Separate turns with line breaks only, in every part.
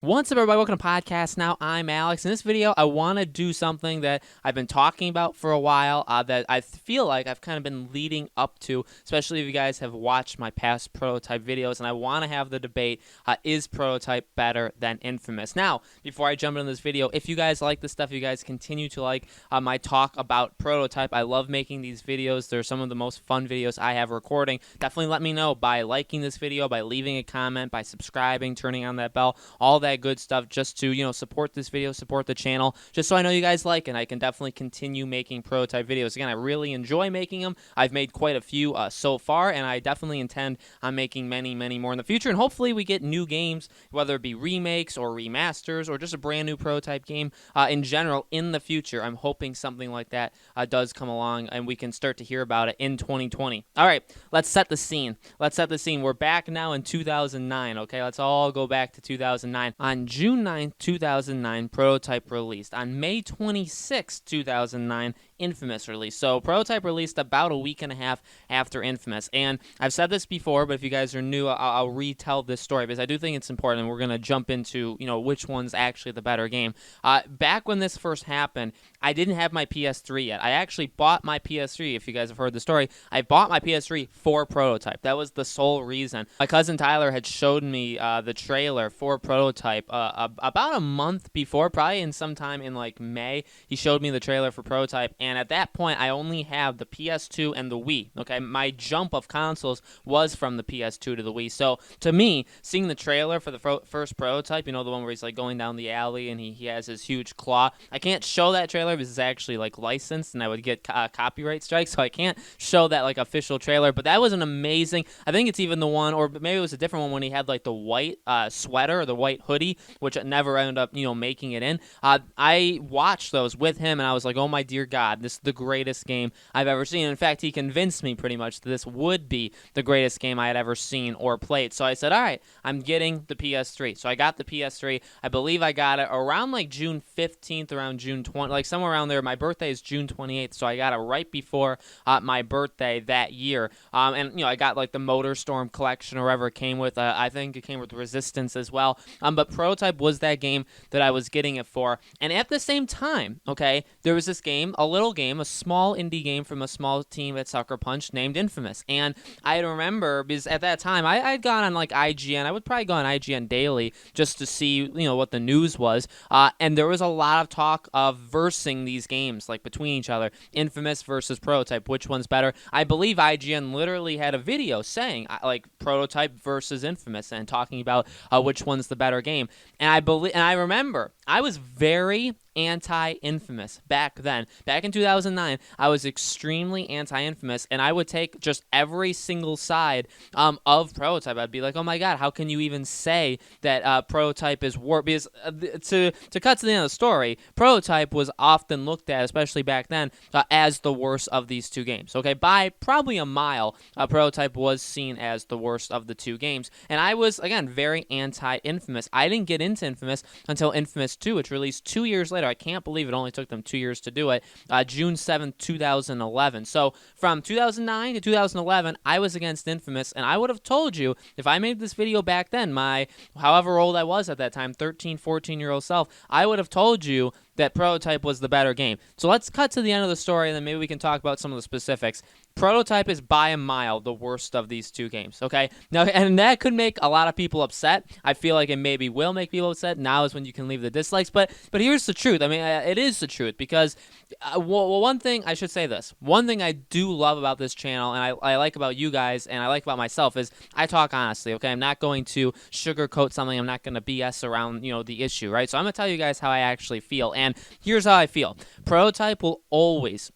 What's up, everybody? Welcome to Podcast Now. I'm Alex. In this video, I want to do something that I've been talking about for a while that I feel like I've kind of been leading up to, especially if you guys have watched my past Prototype videos, and I want to have the debate, is Prototype better than Infamous? Now, before I jump into this video, if you guys like this stuff, you guys continue to like my talk about Prototype. I love making these videos. They're some of the most fun videos I have recording. Definitely let me know by liking this video, by leaving a comment, by subscribing, turning on that bell, all that good stuff, just to support this video, support the channel, just so I know you guys like it, and I can definitely continue making Prototype videos. Again, I really enjoy making them. I've made quite a few so far, and I definitely intend on making many more in the future, and hopefully we get new games, whether it be remakes or remasters or just a brand new Prototype game in general in the future. I'm hoping something like that does come along and we can start to hear about it in 2020. All right, let's set the scene. We're back now in 2009, okay? Let's all go back to 2009. On June 9th, 2009, Prototype released. On May 26th, 2009, Infamous released. So Prototype released about a week and a half after Infamous. And I've said this before, but if you guys are new, I'll retell this story because I do think it's important, and we're going to jump into, which one's actually the better game. Back when this first happened, I didn't have my PS3 yet. I actually bought my PS3, if you guys have heard the story. I bought my PS3 for Prototype. That was the sole reason. My cousin Tyler had showed me the trailer for Prototype about a month before, probably in sometime in like May. He showed me the trailer for Prototype, and at that point, I only have the PS2 and the Wii. Okay, my jump of consoles was from the PS2 to the Wii. So to me, seeing the trailer for the first Prototype, the one where he's like going down the alley and he has his huge claw. I can't show that trailer because it's actually like licensed, and I would get copyright strikes, so I can't show that like official trailer. But that was an amazing. I think it's even the one, or maybe it was a different one when he had like the white sweater or the white hoodie, which never ended up making it in. I watched those with him, and I was like, oh my dear God, this is the greatest game I've ever seen. In fact, he convinced me pretty much that this would be the greatest game I had ever seen or played. So I said, all right, I'm getting the PS3. So I got the PS3. I believe I got it around like June 15th, around June 20th, like somewhere around there. My birthday is June 28th, so I got it right before my birthday that year. And I got like the MotorStorm collection or whatever it came with. I think it came with Resistance as well. But Prototype was that game that I was getting it for. And at the same time, okay, there was this game, a little game, a small indie game from a small team at Sucker Punch named Infamous. And I remember, because at that time, I'd gone on like IGN. I would probably go on IGN daily just to see, what the news was. And there was a lot of talk of versing these games, like between each other. Infamous versus Prototype, which one's better? I believe IGN literally had a video saying, like, Prototype versus Infamous and talking about which one's the better game. And I remember I was very anti-Infamous back then. Back in 2009, I was extremely anti-Infamous, and I would take just every single side of Prototype. I'd be like, oh my God, how can you even say that Prototype is worse? Because to cut to the end of the story, Prototype was often looked at, especially back then, as the worst of these two games. Okay, by probably a mile, Prototype was seen as the worst of the two games, and I was, again, very anti-Infamous. I didn't get into Infamous until Infamous 2, which released 2 years later. I can't believe it only took them 2 years to do it. June 7th, 2011. So from 2009 to 2011, I was against Infamous, and I would have told you, if I made this video back then, my however old I was at that time, 13, 14-year-old self, I would have told you that Prototype was the better game. So let's cut to the end of the story, and then maybe we can talk about some of the specifics. Prototype is by a mile the worst of these two games, okay? Now, and that could make a lot of people upset. I feel like it maybe will make people upset. Now is when you can leave the dislikes, but here's the truth. I mean, it is the truth, because one thing, I should say this. One thing I do love about this channel, and I like about you guys, and I like about myself, is I talk honestly, okay? I'm not going to sugarcoat something. I'm not going to BS around, the issue, right? So I'm going to tell you guys how I actually feel, and here's how I feel. Prototype will always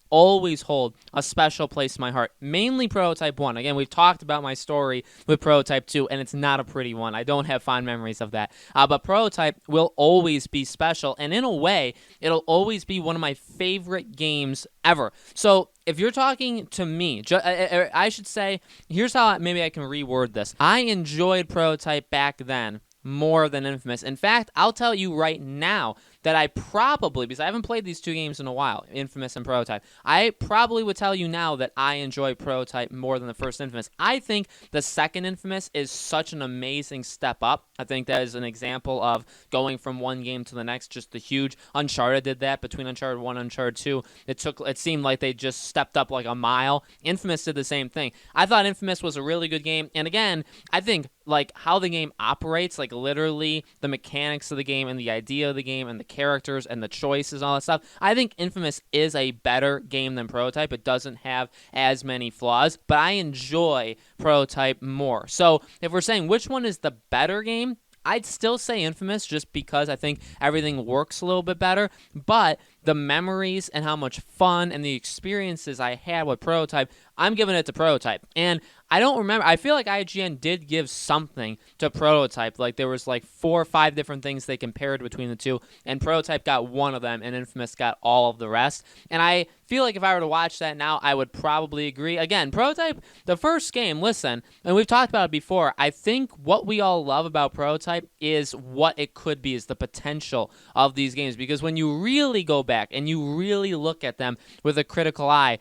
hold a special place in my heart. Mainly Prototype 1. Again, we've talked about my story with Prototype 2, and it's not a pretty one. I don't have fond memories of that. But Prototype will always be special, and in a way, it'll always be one of my favorite games ever. So if you're talking to me, I should say, here's how maybe I can reword this. I enjoyed Prototype back then more than Infamous. In fact, I'll tell you right now that I probably, because I haven't played these two games in a while, Infamous and Prototype, I probably would tell you now that I enjoy Prototype more than the first Infamous. I think the second Infamous is such an amazing step up. I think that is an example of going from one game to the next, just the huge. Uncharted did that between Uncharted 1 and Uncharted 2. It seemed like they just stepped up like a mile. Infamous did the same thing. I thought Infamous was a really good game, and again, I think like how the game operates, like literally the mechanics of the game and the idea of the game and the characters and the choices and all that stuff. I think Infamous is a better game than Prototype. It doesn't have as many flaws, but I enjoy Prototype more. So if we're saying which one is the better game, I'd still say Infamous just because I think everything works a little bit better, but the memories and how much fun and the experiences I had with Prototype, I'm giving it to Prototype. And I don't remember, I feel like IGN did give something to Prototype. Like there was like 4 or 5 different things they compared between the two, and Prototype got one of them, and Infamous got all of the rest. And I feel like if I were to watch that now, I would probably agree. Again, Prototype, the first game, listen, and we've talked about it before, I think what we all love about Prototype is what it could be, is the potential of these games. Because when you really go back and you really look at them with a critical eye,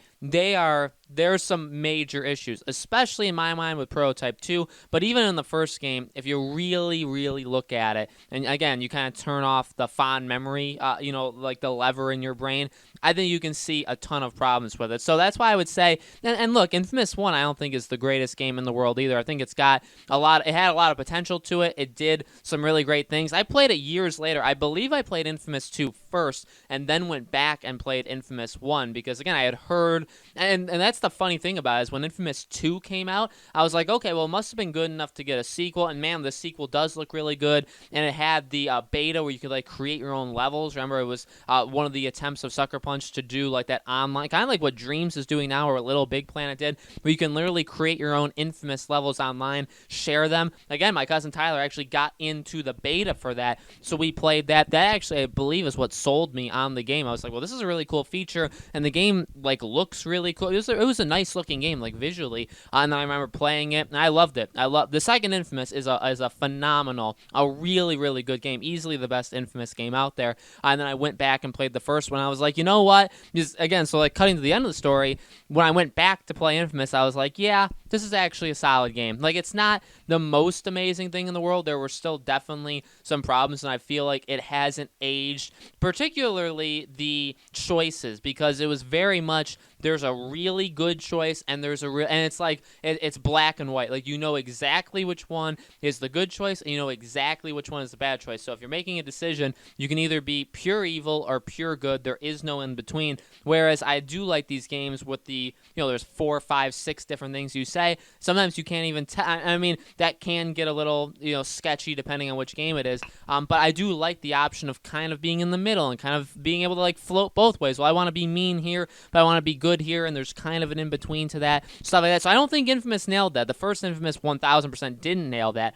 there's some major issues, especially in my mind with Prototype 2, but even in the first game, if you really, really look at it, and again, you kind of turn off the fond memory, like the lever in your brain, I think you can see a ton of problems with it. So that's why I would say, and look, Infamous 1 I don't think is the greatest game in the world either. I think it had a lot of potential to it. It did some really great things. I played it years later. I believe I played Infamous 2 first, and then went back and played Infamous 1, because again, I had heard, and that's the funny thing about it, is when Infamous 2 came out, I was like, okay, well, it must have been good enough to get a sequel, and man, the sequel does look really good, and it had the beta where you could like create your own levels. Remember, it was one of the attempts of Sucker Punch to do like that online, kind of like what Dreams is doing now, or what Little Big Planet did, where you can literally create your own Infamous levels online, share them. Again, my cousin Tyler actually got into the beta for that, so we played that. That actually, I believe, is what sold me on the game. I was like, well, this is a really cool feature, and the game like looks really cool. It was a nice looking game, like visually, and then I remember playing it, and I loved it. The second Infamous is a phenomenal, a really, really good game, easily the best Infamous game out there. And then I went back and played the first one. I was like, you know what? Just again, so like cutting to the end of the story, when I went back to play Infamous, I was like, yeah, this is actually a solid game. Like, it's not the most amazing thing in the world. There were still definitely some problems, and I feel like it hasn't aged, particularly the choices, because it was very much, there's a really good choice, and there's and it's like, it's black and white. Like, you know exactly which one is the good choice, and you know exactly which one is the bad choice. So if you're making a decision, you can either be pure evil or pure good. There is no in between. Whereas I do like these games with the, there's 4, 5, 6 different things you say. Sometimes you can't even I mean, that can get a little, sketchy depending on which game it is. But I do like the option of kind of being in the middle and kind of being able to like float both ways. Well, I want to be mean here, but I want to be good here, and there's kind of an in-between to that, stuff like that. So I don't think Infamous nailed that. The first Infamous 1000% didn't nail that.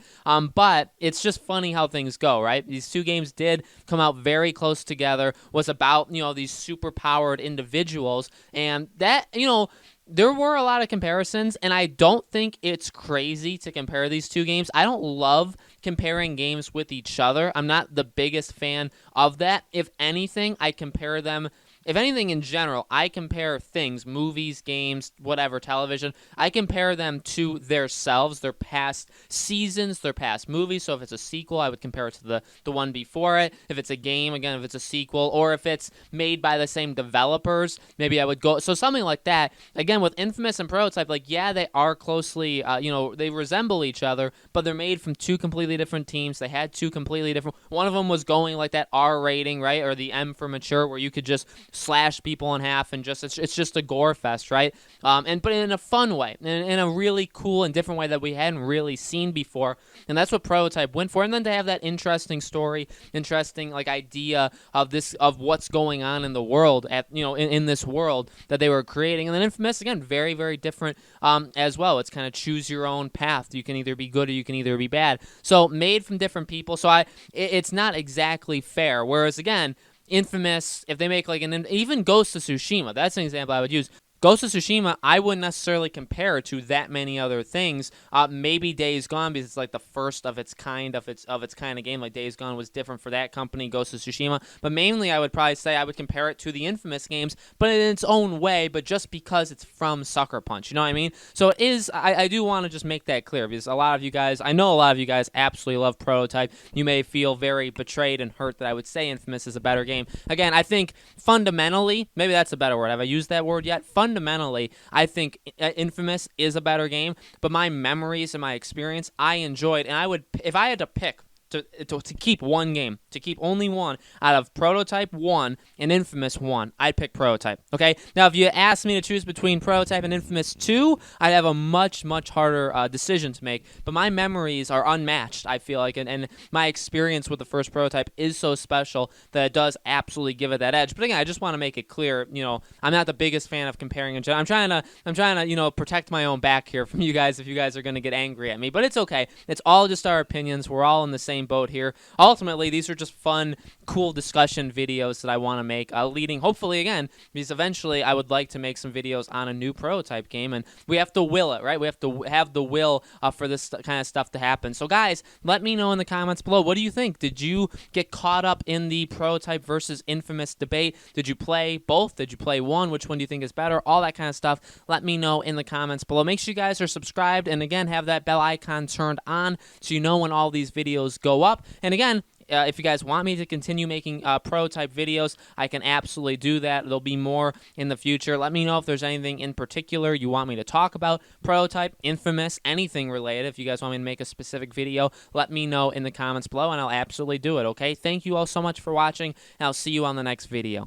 But it's just funny how things go, right? These two games did come out very close together, was about, these super-powered individuals, and that, there were a lot of comparisons, and I don't think it's crazy to compare these two games. I don't love comparing games with each other. I'm not the biggest fan of that. If anything, I compare them. If anything, in general, I compare things, movies, games, whatever, television, I compare them to themselves, their past seasons, their past movies. So if it's a sequel, I would compare it to the one before it. If it's a game, again, if it's a sequel, or if it's made by the same developers, maybe I would go. So something like that. Again, with Infamous and Prototype, like, yeah, they are closely, they resemble each other, but they're made from two completely different teams. They had two completely different, one of them was going like that R rating, right, or the M for mature, where you could just slash people in half and just it's just a gore fest, right? But in a fun way, in a really cool and different way that we hadn't really seen before, and that's what Prototype went for. And then to have that interesting story, interesting like idea of what's going on in the world in this world that they were creating. And then Infamous, again, very, very different as well. It's kind of choose your own path. You can either be good or you can either be bad. So made from different people. So it's not exactly fair. Whereas again, Infamous, if they make like even Ghost of Tsushima, that's an example I would use. Ghost of Tsushima, I wouldn't necessarily compare to that many other things. Maybe Days Gone, because it's like the first of its kind of its kind of game. Like Days Gone was different for that company, Ghost of Tsushima. But mainly, I would probably say I would compare it to the Infamous games, but in its own way. But just because it's from Sucker Punch, you know what I mean? So it is. I do want to just make that clear, because a lot of you guys, I know a lot of you guys absolutely love Prototype. You may feel very betrayed and hurt that I would say Infamous is a better game. Again, I think fundamentally, maybe that's a better word. Have I used that word yet? Fundamentally, I think Infamous is a better game, but my memories and my experience, I enjoyed, and I would, if I had to pick to keep one game, to keep only one out of Prototype 1 and Infamous 1, I'd pick Prototype, okay? Now, if you asked me to choose between Prototype and Infamous 2, I'd have a much, much harder decision to make, but my memories are unmatched, I feel like, and my experience with the first Prototype is so special that it does absolutely give it that edge. But again, I just want to make it clear, I'm not the biggest fan of comparing. I'm trying to, protect my own back here from you guys if you guys are going to get angry at me, but it's okay. It's all just our opinions. We're all in the same boat here. Ultimately, these are just fun, cool discussion videos that I want to make, leading, hopefully, again, because eventually I would like to make some videos on a new Prototype game, and we have to will it, right? We have to have the will for this kind of stuff to happen. So, guys, let me know in the comments below. What do you think? Did you get caught up in the Prototype versus Infamous debate? Did you play both? Did you play one? Which one do you think is better? All that kind of stuff. Let me know in the comments below. Make sure you guys are subscribed, and again, have that bell icon turned on so you know when all these videos go up. And again, if you guys want me to continue making Prototype videos, I can absolutely do that. There'll be more in the future. Let me know if there's anything in particular you want me to talk about. Prototype, Infamous, anything related. If you guys want me to make a specific video, let me know in the comments below, and I'll absolutely do it, okay? Thank you all so much for watching, and I'll see you on the next video.